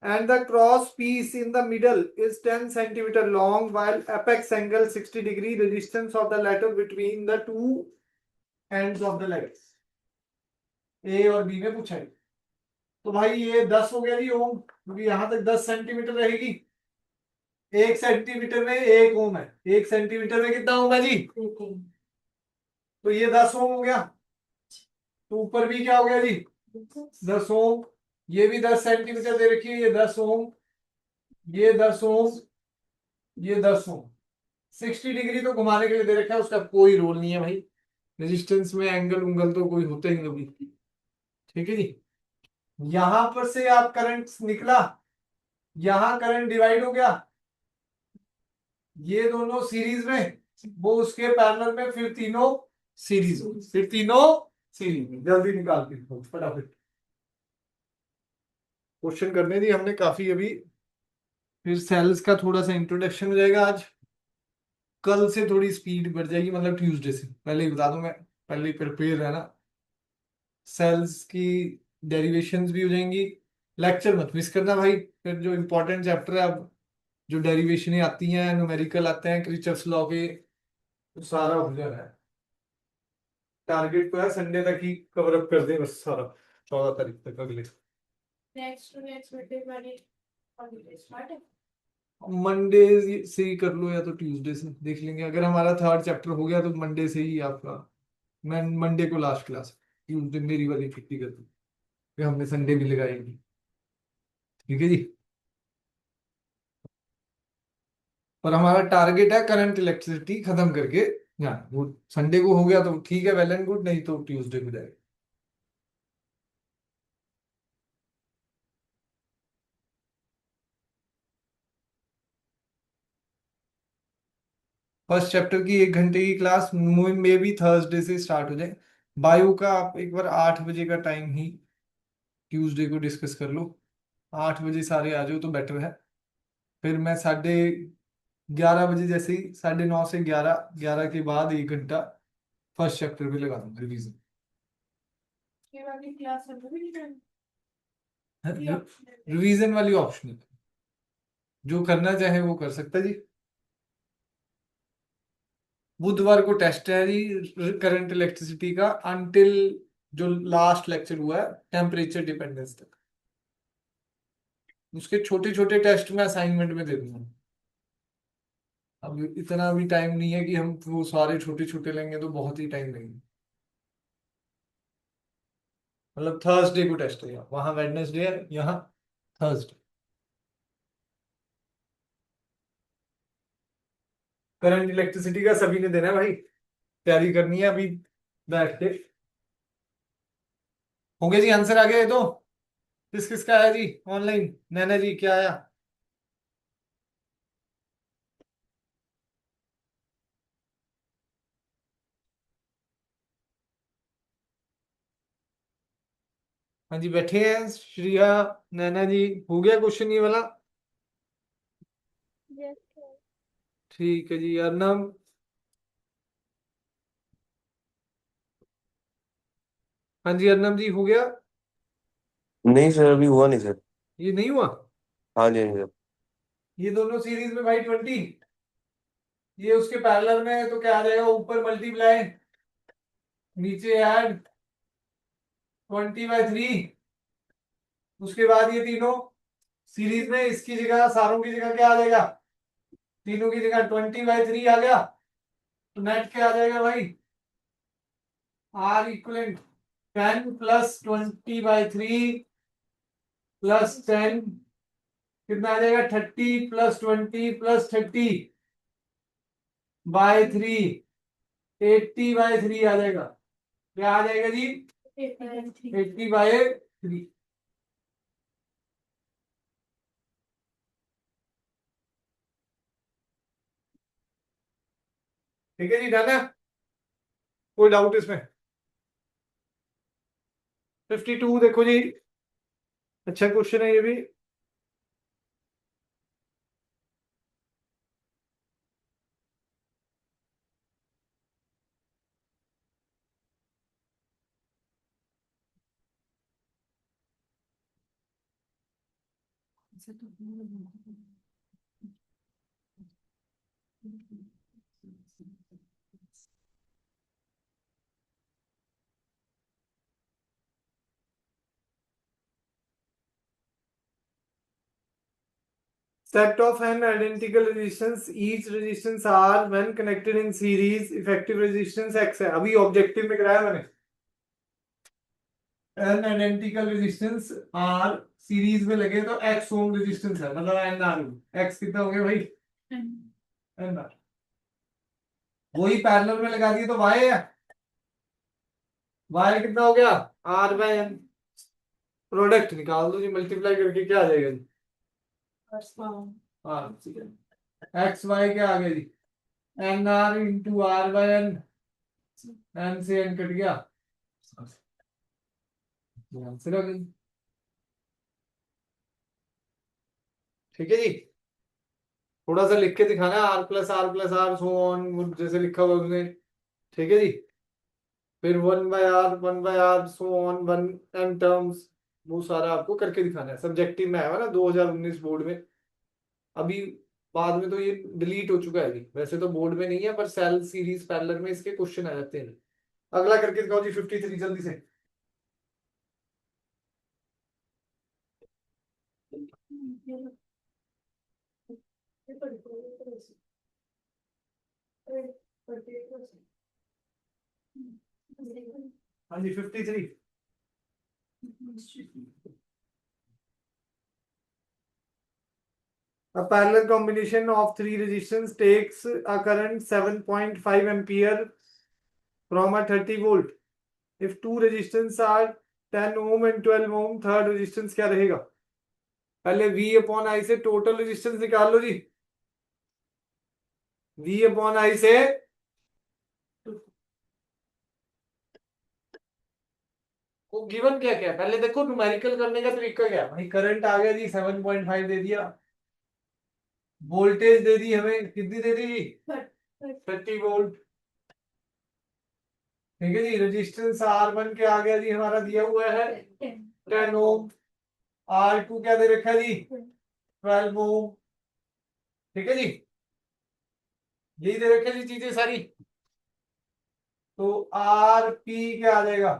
and the cross piece in the middle is 10 centimeter long while apex angle 60 degree. The distance of the letter between the two ends of the letters. A और B में पूछा है। तो भाई ये 10 हो गया जी ओम, क्योंकि यहां तक 10 सेंटीमीटर रहेगी। 1 सेंटीमीटर में 1 ओम है, 1 सेंटीमीटर में कितना ओम है जी? तो ये 10 ओम हो गया। तो ऊपर भी क्या हो गया जी? 10 ओम। ये भी 10 सेंटीमीटर दे रखी है, ये 10 ओम, ये 10 ओम, ये 10 ओम। 60 डिग्री तो घुमाने के लिए दे रखा है, उसका कोई रोल नहीं है भाई। रेजिस्टेंस में एंगल उंगल तो कोई होते ही नहीं कभी। ठीक है जी। यहां पर से आप करंट निकला, यहां करंट डिवाइड हो गया, ये दोनों सीरीज में, वो उसके पैरेलल में, फिर तीनों सीरीज में, फिर तीनों सीरीज में। जल्दी निकाल के देखो फटाफट। क्वेश्चन करने दी हमने काफी अभी। फिर सेल्स का थोड़ा सा इंट्रोडक्शन हो जाएगा आज। कल से थोड़ी स्पीड बढ़ जाएगी, मतलब ट्यूसडे से। पहले ही बता दूं मैं, पहले ही प्रिपेयर रहना। सेल्स की डेरिवेशंस भी हो जाएंगी। लेक्चर मत मिस करना भाई, फिर जो इंपॉर्टेंट चैप्टर है अब, जो डेरिवेशनें आती हैं, न्यूमेरिकल आते हैं, क्रिचर्स लॉ के, तो सारा हो जाना है। टारगेट तो है संडे तक ही कवर अप कर दे बस सारा, 14 तारीख तक अगले। नेक्स्ट टू नेक्स्ट वीक वाली हॉलीडे स्टार्ट है। मंडे से ही कर लो या तो ट्यूसडे से देख लेंगे। अगर हमारा थर्ड चैप्टर हो गया तो मंडे से ही आपका, मैं मंडे को लास्ट क्लास, ट्यूसडे मेरी वाली छुट्टी कर दूँ, फिर हमने संडे भी लगाएंगे। ठीक है जी। पर हमारा टारगेट है करंट इलेक्ट्रिसिटी खत्म करके जाना। वो संडे को हो गया तो ठीक है, वेल एंड गुड, नहीं तो ट्यूसडे को जाएगा। फर्स्ट चैप्टर की 1 घंटे की क्लास मे भी थर्सडे से स्टार्ट हो जाए। बायो का आप एक बार 8 बजे का टाइम ही ट्यूसडे को डिस्कस कर लो। 8 बजे सारे आ जाओ तो बेटर है। फिर मैं 11:30 बजे, जैसे ही 9:30 से 11, 11 के बाद 1 घंटा फर्स्ट चैप्टर पे लगा दूंगा रिवीजन। ये वाली क्लास है वो भी नहीं रिवीजन वाली ऑप्शनल, जो करना चाहे वो कर सकता है जी। बुधवार को टेस्ट है जी करंट इलेक्ट्रिसिटी का, अनटिल जो लास्ट लेक्चर हुआ है टेम्परेचर डिपेंडेंस तक। उसके छोटे छोटे टेस्ट में असाइनमेंट में दे दूंगा। अब इतना भी टाइम नहीं है कि हम वो सारे छोटे छोटे लेंगे, तो बहुत ही टाइम लेंगे। मतलब थर्सडे को टेस्ट है, वहां वेडनेसडे है, यहाँ थर्सडे। करंट इलेक्ट्रिसिटी का सभी ने देना है भाई, तैयारी करनी है अभी बैठ के। हो गया जी, आंसर आ गया। ये तो किस किस का आया जी ऑनलाइन? नैना जी क्या आया? हाँ जी बैठे हैं श्रिया, नैना जी। हो गया क्वेश्चन ये वाला? ठीक है जी। अर्नब? हाँ जी अर्नब जी हो गया? नहीं सर, अभी हुआ नहीं सर। ये नहीं हुआ? हाँ जी, हाँ जी सर। ये दोनों सीरीज में भाई 20, ये उसके पैरेलल में है, तो क्या आ जाएगा? ऊपर मल्टीप्लाई, नीचे ऐड 20/3। उसके बाद ये तीनों सीरीज में, इसकी जगह, सारों की जगह क्या आ जाएगा? तीनों की जगह 20/3 आ गया। तो नेट क्या आ जाएगा भाई? आर इक्वलेंट 10 प्लस 20/3 प्लस 10, कितना आ जाएगा? 30 प्लस 20 प्लस 30/3, 80/3 आ जाएगा। क्या आ जाएगा जी? 80/3। ठीक है जी, डन है? कोई डाउट इसमें? 52 देखो जी, अच्छा क्वेश्चन है ये भी। Set of n identical resistance, each resistance R when connected in series, effective resistance X है. अभी ऑब्जेक्टिव में कराया मैंने. n identical resistance R series में लगे तो X ओम रेजिस्टेंस है, मतलब n R. X कितना हो गया भाई? n R. वही पैरेलल में लगा दिए तो Y है. Y कितना हो गया? R bye n. प्रोडक्ट निकाल दो जी, मल्टीप्लाई करके क्या आ जाएगा जी? हाँ ठीक है. एक्स वाई क्या आ गया जी? N R into R by N. N से एन कट गया. आंसर आ गई. ठीक है जी. थोड़ा सा लिख के दिखाना है, R plus R so on, जैसे लिखा हुआ उसने. ठीक है जी. फिर one by R so on, one n terms, वो सारा आपको करके दिखाना है. सब्जेक्टिव में आया ना 2019 बोर्ड में. अभी बाद में तो ये डिलीट हो चुका है जी, वैसे तो बोर्ड में नहीं है, पर सेल सीरीज पैरेलल में इसके क्वेश्चन आ जाते हैं. अगला करके दिखाओ जी 53 जल्दी से. हाँ जी 53. A parallel combination of three resistance takes a current 7.5 ampere from a 30 volt. If two resistance are 10 ohm and 12 ohm, third resistance क्या रहेगा? पहले V अपॉन I से टोटल रेजिस्टेंस निकाल लो जी. V अपॉन I से वो गिवन क्या क्या है पहले देखो. न्यूमेरिकल करने का तरीका क्या है भाई? करंट आ गया जी 7.5 दे दिया. वोल्टेज दे दी हमें, कितनी दे दी जी? 30 वोल्ट. ठीक है जी. रेजिस्टेंस R1 के आ गया जी, हमारा दिया हुआ है 10 ओम. R2 क्या दे रखा है जी? 12 ओम. ठीक है जी. यही दे रखे जी चीजें सारी. तो RP क्या आ जाएगा?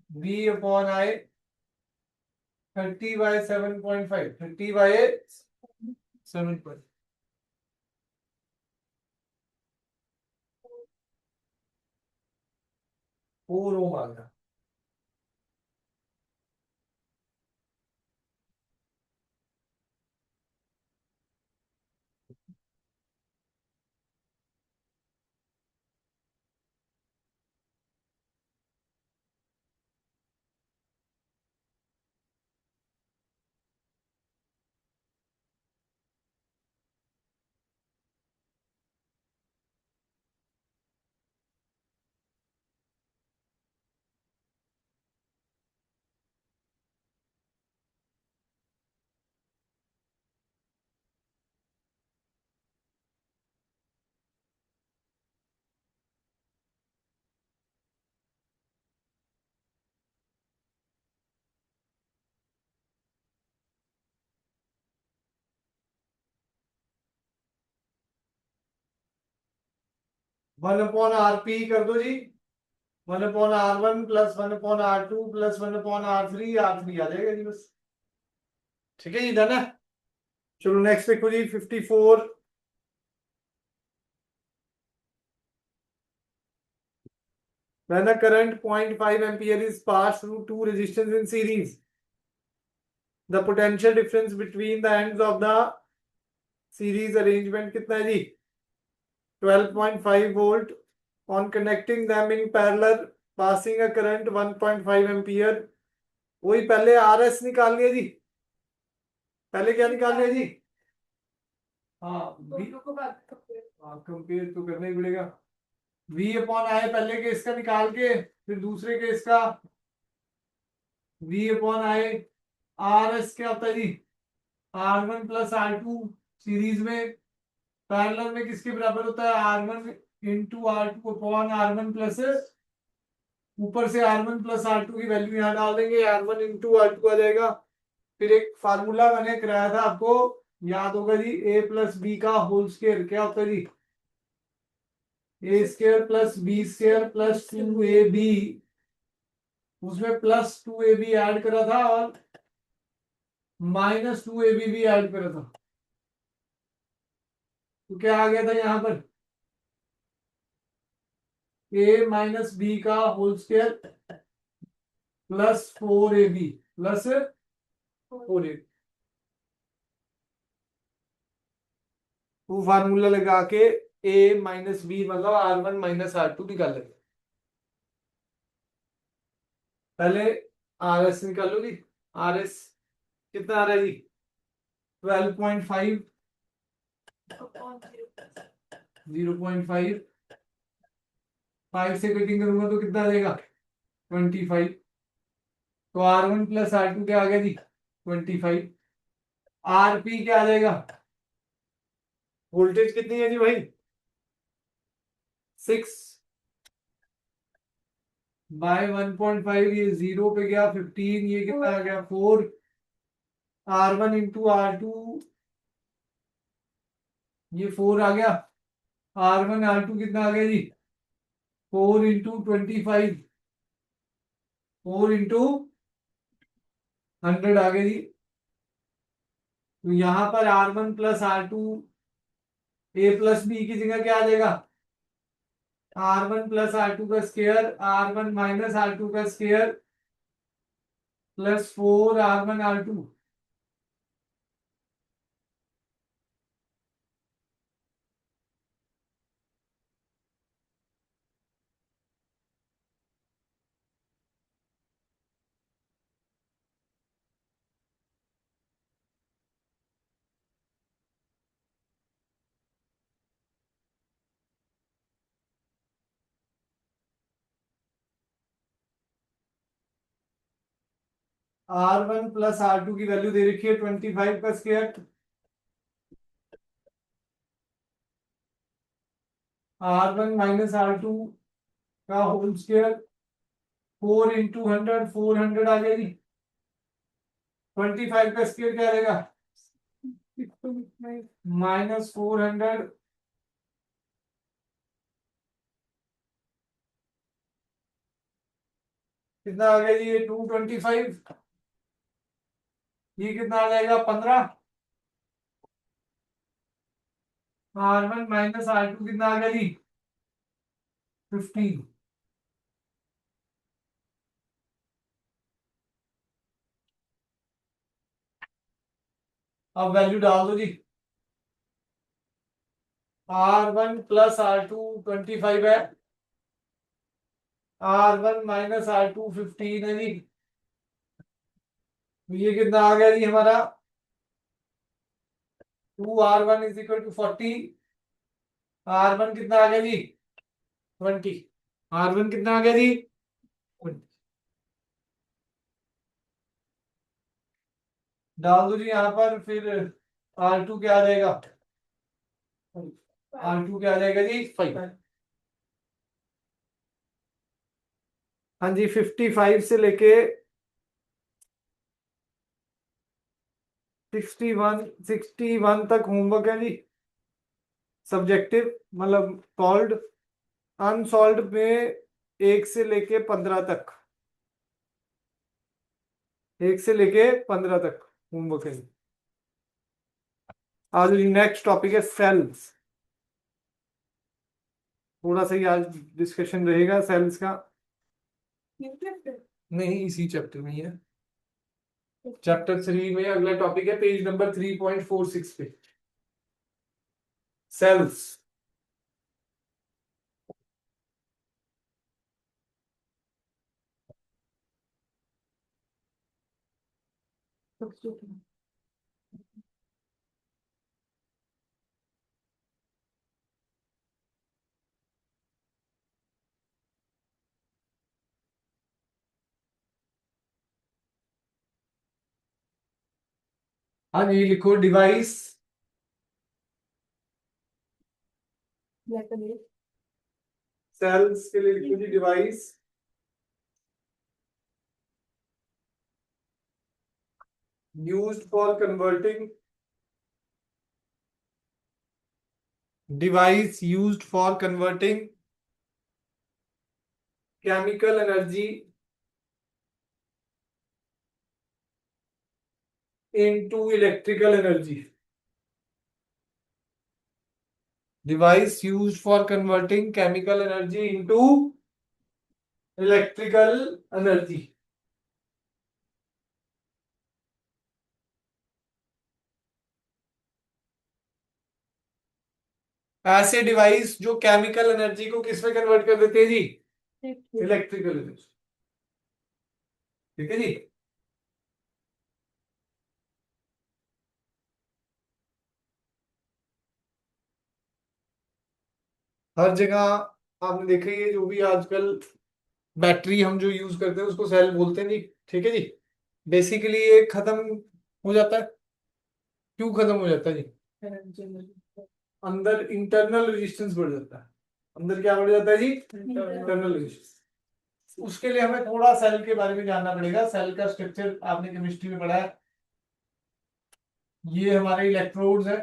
V upon I 30 by 7.5. 30 by 7.5. 4 ohm आ गया. वन अपॉन RP कर दो जी. 1 upon R1 plus 1 upon R2 प्लस 1 अपॉन R3 आ जाएगा जी बस. ठीक है जी. डन है. चलो नेक्स्ट देखो जी 54. When a current 0.5 ampere is passed through two resistors in series, the potential difference between the ends of the series arrangement कितना है जी? 12.5 volt. On connecting them in parallel, passing a current 1.5 ampere. वही पहले RS निकाल लिया जी. पहले क्या निकाल लिया जी? हाँ कंपेयर तो करना ही पड़ेगा. V अपॉन I पहले केस का निकाल के फिर दूसरे केस का V अपॉन I. RS क्या होता है जी? R1 प्लस R2 सीरीज में. पैरेलल में किसके बराबर होता है? R1 into R2 upon R1 plus, ऊपर से R1 प्लस R2 की वैल्यू यहाँ डाल देंगे. R1 इंटू R2 आ जाएगा फिर एक फार्मूला मैंने कराया था आपको, याद होगा जी, ए प्लस बी का होल स्क्वायर क्या होता है जी, A square plus B square plus 2ab, उसमें प्लस 2ab ऐड करा था और माइनस 2ab भी ऐड करा था, तो क्या आ गया था यहाँ पर, ए माइनस बी का whole square plus 4ab plus 4ab, वो फार्मूला लगा के ए माइनस बी मतलब R1 माइनस R2 निकाल लेंगे। पहले RS निकाल लो जी, RS कितना आ रहा है जी, 12.5, 0.5, 5 से कटिंग करूंगा तो कितना आ जाएगा 25, तो R1 प्लस R2 क्या आ गया जी 25, RP क्या आ जाएगा, वोल्टेज कितनी है जी भाई 6 बाय 1.5, ये 0 पे गया 15, ये कितना आ गया 4, R1 इंटू R2, ये 4 आ गया, R1 R2 कितना आ गया जी 4 इंटू 25, 4 इंटू 100 आ गया जी, तो यहाँ पर R1 प्लस R2 ए प्लस बी की जगह क्या आ जाएगा, R1 प्लस R2 का स्क्वायर, R1 माइनस R2 का square plus 4 R1 R2, R1 plus R2 की वैल्यू दे रखी है 25 का स्क्वायर, R1 माइनस R2 का होल स्क्वायर 4 इंटू 100, 400 आ गया जी, 25 का स्क्वायर क्या रहेगा माइनस 400, कितना आ गया जी ये 225, ये कितना आ जाएगा 15, R1 माइनस R2 कितना आ गया जी 15, अब वैल्यू डाल दो जी, R1 प्लस R2 25 है, R1 माइनस R2 15 है जी, तो ये कितना आ गया जी हमारा 2R1 is equal to 40, R1 कितना आ गया जी 20, R1 कितना आ गया जी 20, डाल दो जी यहाँ पर, फिर R2 क्या आ जाएगा, R2 क्या आ जाएगा जी 5, हाँ जी 55 से लेके 61 तक होमवर्क है जी, सब्जेक्टिव मतलब सॉल्व, अनसॉल्व में 1 से लेके 15 तक, 1 से लेके 15 तक होमवर्क है। आज नेक्स्ट टॉपिक है सेल्स, थोड़ा सा ही आज डिस्कशन रहेगा सेल्स का, नहीं इसी चैप्टर में ही है, चैप्टर 3 में अगला टॉपिक है पेज नंबर 3.46 पे, सेल्स। हाँ जी लिखो डिवाइस, सेल्स के लिए लिखो जी device, used for converting device used for converting chemical energy into electrical energy. Device used for converting chemical energy into electrical energy. ऐसे डिवाइस जो केमिकल एनर्जी को किस में कन्वर्ट कर देते हैं जी? Electrical energy. ठीक है जी। हर जगह आपने देखा ही है, जो भी आजकल बैटरी हम जो यूज करते हैं उसको सेल बोलते हैं जी। ठीक है जी। बेसिकली ये खत्म हो जाता है। क्यों खत्म हो जाता है जी? अंदर इंटरनल रेजिस्टेंस बढ़ जाता है। अंदर क्या बढ़ जाता है जी? Internal resistance. उसके लिए हमें थोड़ा सेल के बारे में जानना पड़ेगा। सेल का स्ट्रक्चर आपने केमिस्ट्री में पढ़ा है। ये हमारे इलेक्ट्रोड्स है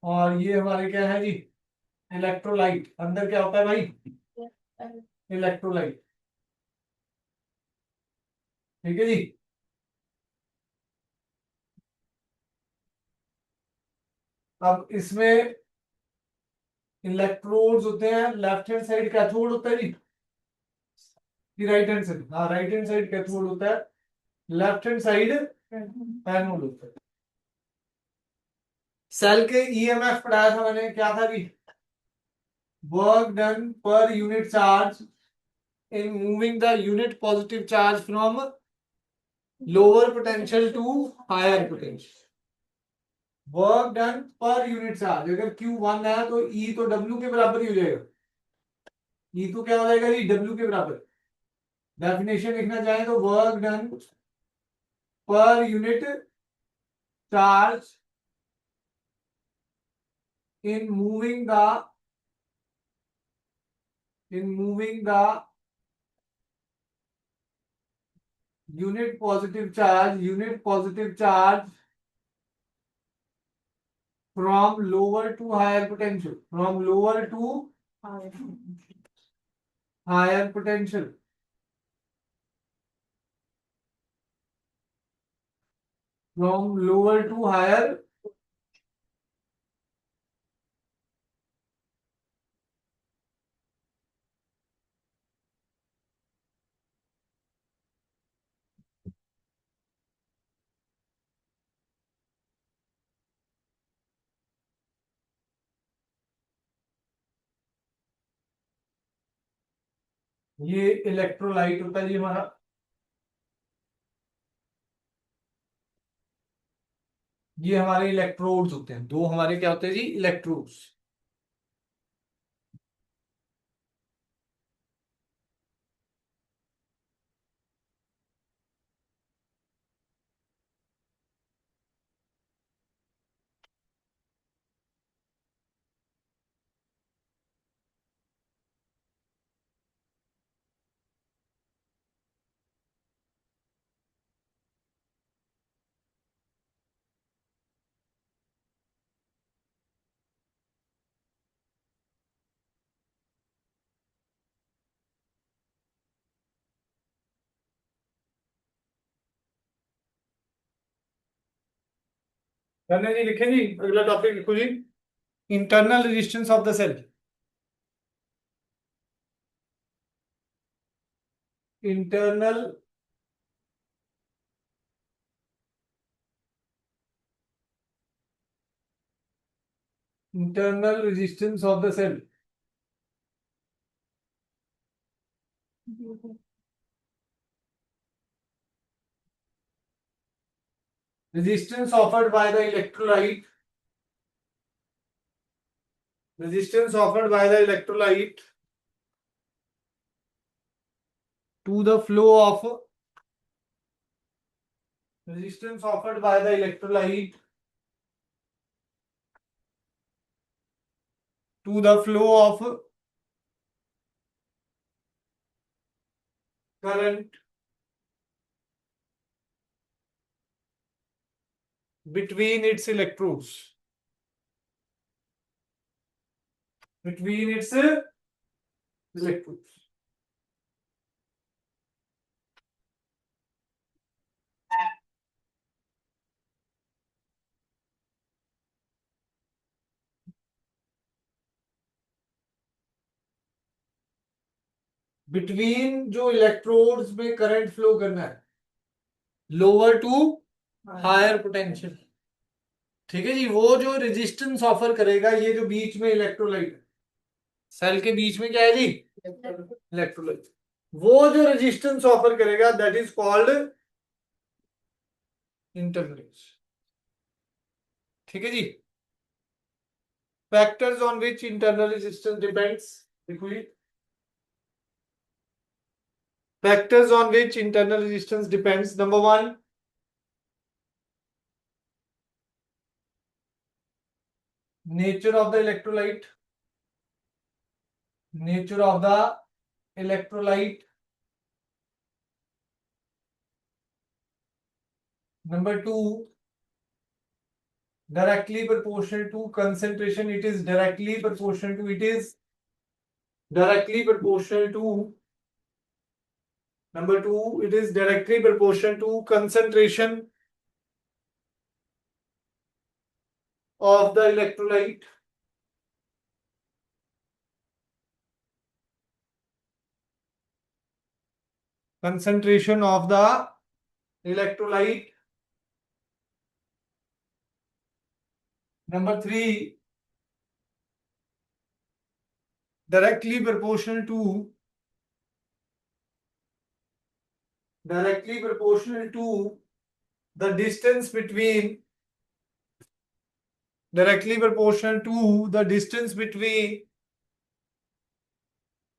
और ये हमारे क्या है जी? इलेक्ट्रोलाइट। अंदर क्या होता है भाई? इलेक्ट्रोलाइट। ठीक है जी। अब इसमें इलेक्ट्रोड्स होते हैं। लेफ्ट हैंड साइड कैथोड होता है जी, कि राइट हैंड साइड? हाँ, राइट हैंड साइड कैथोड होता है, लेफ्ट हैंड साइड एनोड होता है। सेल के ईएमएफ पढ़ाया था मैंने, क्या था जी? Work done per unit charge in moving the unit positive charge from lower potential to higher potential. Work done per unit charge, अगर Q1 है तो E तो W के बराबर ही हो जाएगा। E तो क्या हो जाएगा जी? W के बराबर। डेफिनेशन लिखना चाहे तो work done per unit charge in moving the unit positive charge from lower to higher potential, from lower to higher potential, from lower to higher ये इलेक्ट्रोलाइट होता है जी हमारा। ये हमारे इलेक्ट्रोड्स होते हैं। दो हमारे क्या होते हैं जी? इलेक्ट्रोड्स। करने जी, लिखे जी। अगला टॉपिक लिखो जी, internal resistance of the cell. Internal resistance of the cell. Resistance offered by the electrolyte, resistance offered by the electrolyte to the flow of, resistance offered by the electrolyte to the flow of current between its electrodes. Between its electrodes. Between जो electrodes में current flow करना है, lower to hire potential, ठीक है जी। वो जो resistance offer करेगा, ये जो बीच में इलेक्ट्रोलाइट है, सेल के बीच में क्या है जी, इलेक्ट्रोलाइट, वो जो रेजिस्टेंस ऑफर करेगा दैट इज कॉल्ड इंटरनल, ठीक है जी। Factors on which internal resistance depends, देखो ये factors on which internal resistance depends. Number 1, nature of the electrolyte, nature of the electrolyte. Number 2, directly proportional to concentration, it is directly proportional to, it is directly proportional to, number 2, it is directly proportional to concentration of the electrolyte. Concentration of the electrolyte. Number 3, directly proportional to the distance between, directly proportional to the distance between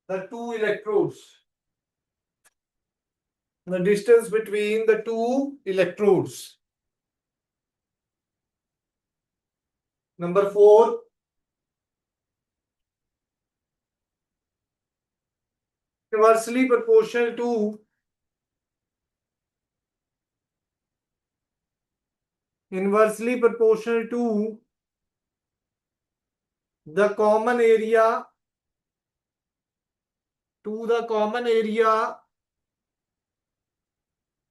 the two electrodes. The distance between the two electrodes. Number 4, inversely proportional to the common area,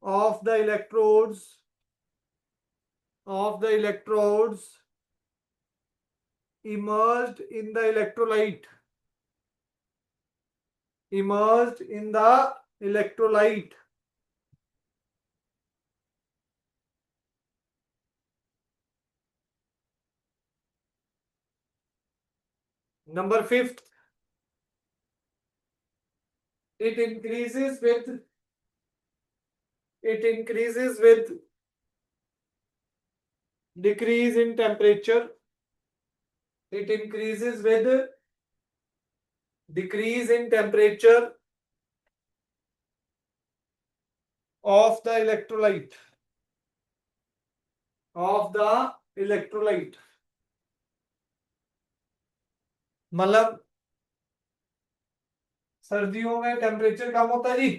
of the electrodes immersed in the electrolyte. Number 5, it increases with decrease in temperature. It increases with decrease in temperature of the electrolyte. मतलब सर्दियों में temperature कम होता है जी,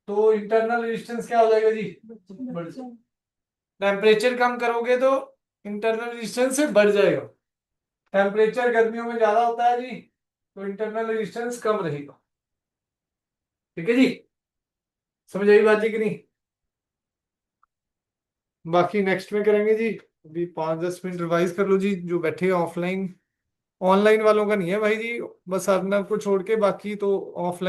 तो internal resistance क्या हो जाएगा जी, बढ़ जाएगा। टेम्परेचर कम करोगे तो इंटरनल रेजिस्टेंस बढ़ जाएगा। टेम्परेचर गर्मियों में ज्यादा होता है जी, तो इंटरनल रेजिस्टेंस कम रहेगा, ठीक है जी। समझ आई बात जी कि नहीं? बाकी नेक्स्ट में करेंगे जी। अभी 5-10 मिनट रिवाइज कर लो जी, जो बैठे ऑफलाइन, ऑनलाइन वालों का नहीं है भाई जी, बस अपना को छोड़ के बाकी तो ऑफलाइन